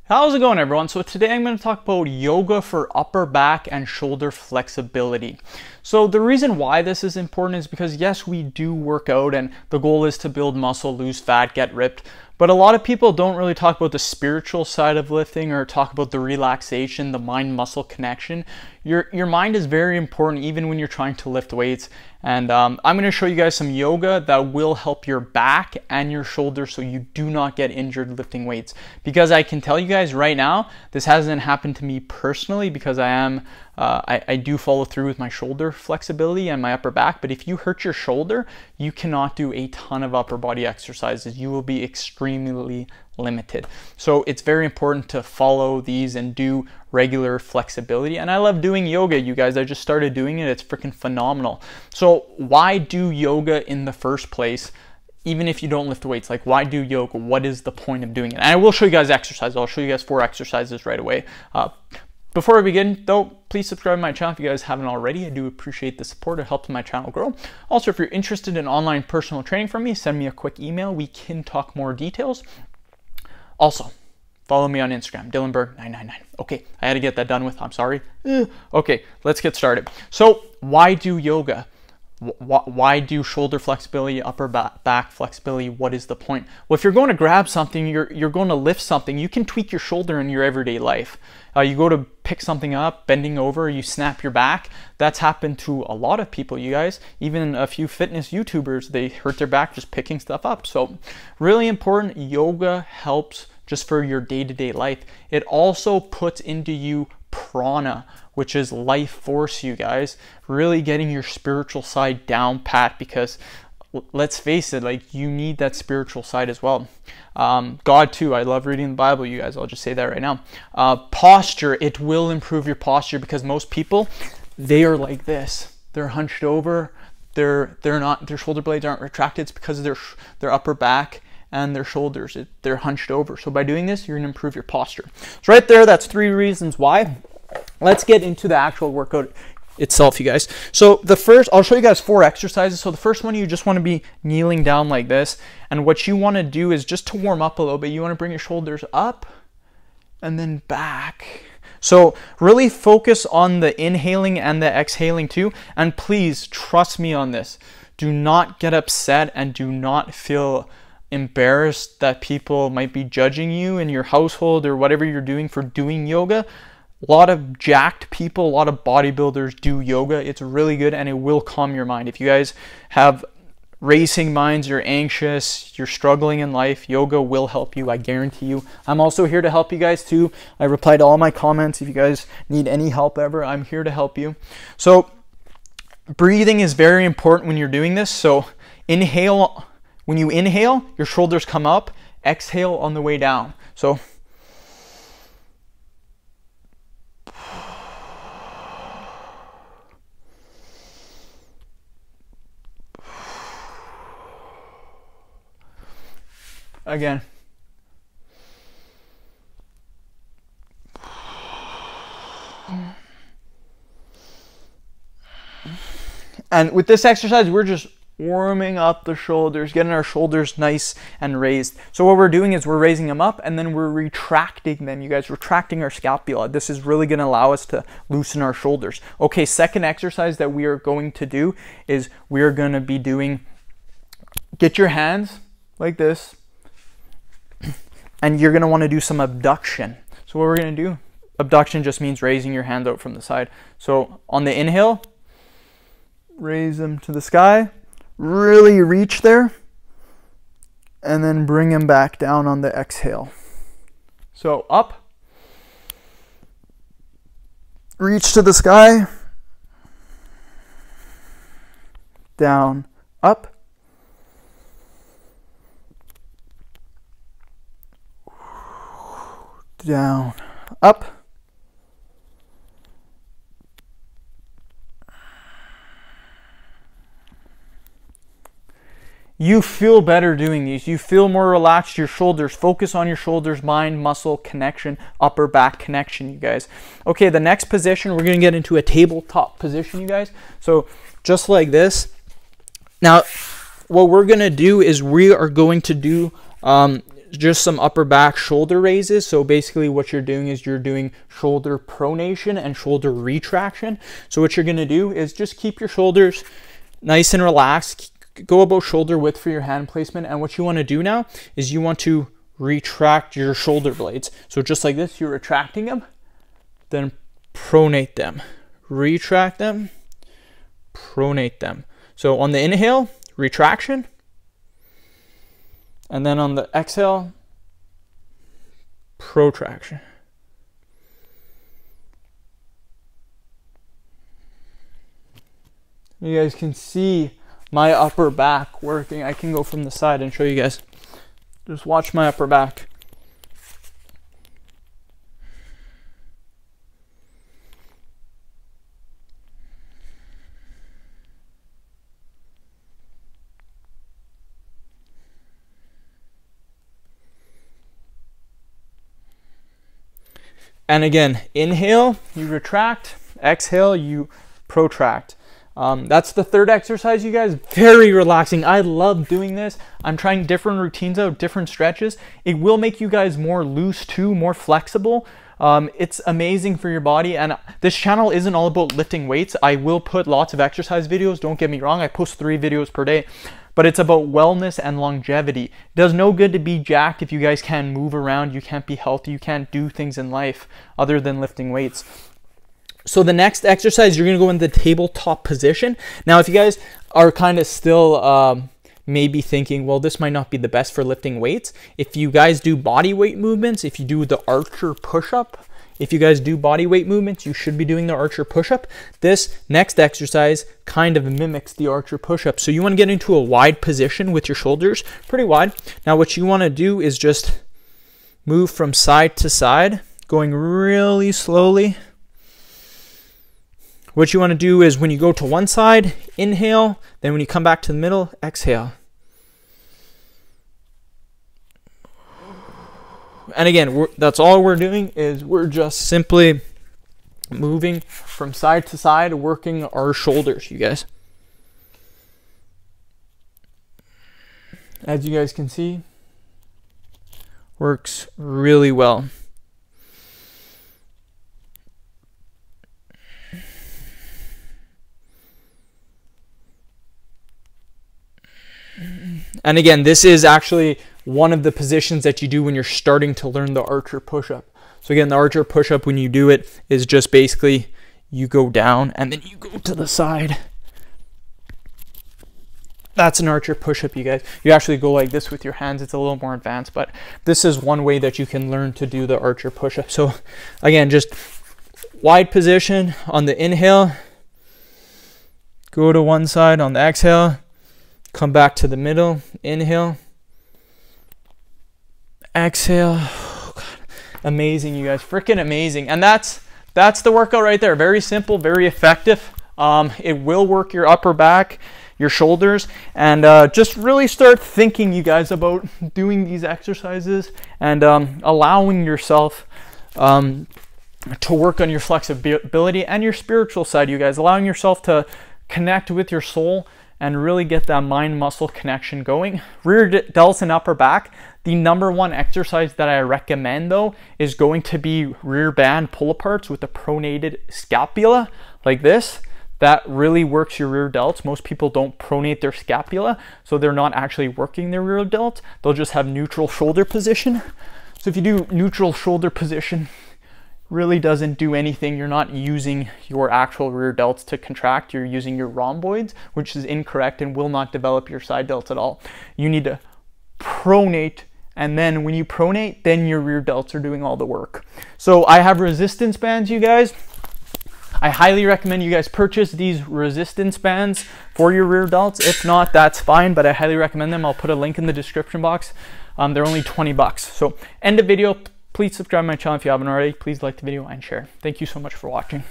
How's it going, everyone? So today I'm going to talk about yoga for upper back and shoulder flexibility. So the reason why this is important is because yes, we do work out and the goal is to build muscle, lose fat, get ripped. But a lot of people don't really talk about the spiritual side of lifting or talk about the relaxation, the mind-muscle connection. Your mind is very important even when you're trying to lift weights. And I'm going to show you guys some yoga that will help your back and your shoulders so you do not get injured lifting weights. Because I can tell you guys right now, this hasn't happened to me personally because I do follow through with my shoulder flexibility and my upper back. But if you hurt your shoulder, you cannot do a ton of upper body exercises. You will be extremely limited. So it's very important to follow these and do regular flexibility. And I love doing yoga, you guys. I just started doing it. It's freaking phenomenal. So why do yoga in the first place? Even if you don't lift weights, like why do yoga? What is the point of doing it? And I will show you guys exercises. I'll show you guys 4 exercises right away. Before I begin, though, please subscribe to my channel if you guys haven't already. I do appreciate the support. It helps my channel grow. Also, if you're interested in online personal training from me, send me a quick email. We can talk more details. Also, follow me on Instagram, Dylanberg999. Okay, I had to get that done with. I'm sorry. Okay, let's get started. So, why do yoga? Why do shoulder flexibility, upper back flexibility? What is the point? Well, if you're going to grab something, you're going to lift something, you can tweak your shoulder in your everyday life. You go to pick something up, bending over, you snap your back. That's happened to a lot of people, you guys. Even a few fitness YouTubers, they hurt their back just picking stuff up. So really important, yoga helps just for your day-to-day life. It also puts into you prana, which is life force, you guys. Really getting your spiritual side down pat, because let's face it, like, you need that spiritual side as well. God too, I love reading the Bible, you guys. I'll just say that right now. Posture, it will improve your posture, because most people, they are like this. They're hunched over. They're not, their shoulder blades aren't retracted. It's because of their upper back and their shoulders. They're hunched over. So by doing this, you're gonna improve your posture. So right there, that's 3 reasons why. Let's get into the actual workout itself, you guys. So the first, I'll show you guys 4 exercises. So the first one, you just want to be kneeling down like this. And what you want to do is just to warm up a little bit, you want to bring your shoulders up and then back. So really focus on the inhaling and the exhaling too. And please trust me on this. Do not get upset and do not feel embarrassed that people might be judging you in your household or whatever you're doing for doing yoga. A lot of jacked people, a lot of bodybuilders do yoga. It's really good and it will calm your mind. If you guys have racing minds, you're anxious, you're struggling in life, yoga will help you, I guarantee you. I'm also here to help you guys too. I reply to all my comments. If you guys need any help ever, I'm here to help you. So breathing is very important when you're doing this. So inhale, when you inhale, your shoulders come up, exhale on the way down. So again. And with this exercise, we're just warming up the shoulders, getting our shoulders nice and raised. So what we're doing is we're raising them up and then we're retracting them, you guys, retracting our scapula. This is really going to allow us to loosen our shoulders. Okay, second exercise that we are going to do is we're going to be doing, get your hands like this, and you're going to want to do some abduction. So what we're going to do, abduction just means raising your hand out from the side. So on the inhale, raise them to the sky, really reach there, and then bring them back down on the exhale. So up, reach to the sky, down, up, down, up, you feel better doing these. You feel more relaxed, your shoulders. Focus on your shoulders, mind, muscle connection, upper back connection, you guys. Okay, the next position, we're going to get into a tabletop position, you guys. So just like this. Now, what we're going to do is we are going to do just some upper back shoulder raises. So basically what you're doing is you're doing shoulder pronation and shoulder retraction. So what you're going to do is just keep your shoulders nice and relaxed. Go about shoulder width for your hand placement. And what you want to do now is you want to retract your shoulder blades. So just like this, you're retracting them, then pronate them, retract them, pronate them. So on the inhale, retraction, and then on the exhale, protraction. You guys can see my upper back working. I can go from the side and show you guys. Just watch my upper back. And again, inhale, you retract, exhale, you protract. That's the third exercise, you guys. Very relaxing. I love doing this. I'm trying different routines out, different stretches. It will make you guys more loose too, more flexible. It's amazing for your body. And this channel isn't all about lifting weights. I will put lots of exercise videos. Don't get me wrong. I post 3 videos per day. But it's about wellness and longevity. It does no good to be jacked if you guys can't move around, you can't be healthy, you can't do things in life other than lifting weights. So the next exercise, you're gonna go in the tabletop position. Now, if you guys are kind of still maybe thinking, well, this might not be the best for lifting weights. If you guys do body weight movements, if you do the archer push-up, if you guys do body weight movements, you should be doing the archer push-up. This next exercise kind of mimics the archer push-up. So you want to get into a wide position with your shoulders, pretty wide. Now what you want to do is just move from side to side, going really slowly. What you want to do is when you go to one side, inhale, then when you come back to the middle, exhale. And again, that's all we're doing is we're just simply moving from side to side, working our shoulders, you guys. As you guys can see, works really well. And again, this is actually one of the positions that you do when you're starting to learn the archer push-up. So again, the archer push-up, when you do it, is just basically you go down and then you go to the side. That's an archer push-up, you guys. You actually go like this with your hands. It's a little more advanced, but this is one way that you can learn to do the archer push-up. So again, just wide position on the inhale, go to one side on the exhale, come back to the middle, inhale, exhale. Oh, God. Amazing, you guys, freaking amazing. And that's the workout right there. Very simple, very effective. It will work your upper back, your shoulders, and just really start thinking, you guys, about doing these exercises and allowing yourself to work on your flexibility and your spiritual side, you guys, allowing yourself to connect with your soul and really get that mind-muscle connection going. Rear delts and upper back. The #1 exercise that I recommend, though, is going to be rear band pull-aparts with a pronated scapula, like this. That really works your rear delts. Most people don't pronate their scapula, so they're not actually working their rear delts. They'll just have neutral shoulder position. So if you do neutral shoulder position, really doesn't do anything. You're not using your actual rear delts to contract. You're using your rhomboids, which is incorrect and will not develop your side delts at all. You need to pronate, and then when you pronate, then your rear delts are doing all the work. So I have resistance bands, you guys. I highly recommend you guys purchase these resistance bands for your rear delts. If not, that's fine, but I highly recommend them. I'll put a link in the description box. They're only 20 bucks. So end of video. Please subscribe to my channel if you haven't already. Please like the video and share. Thank you so much for watching.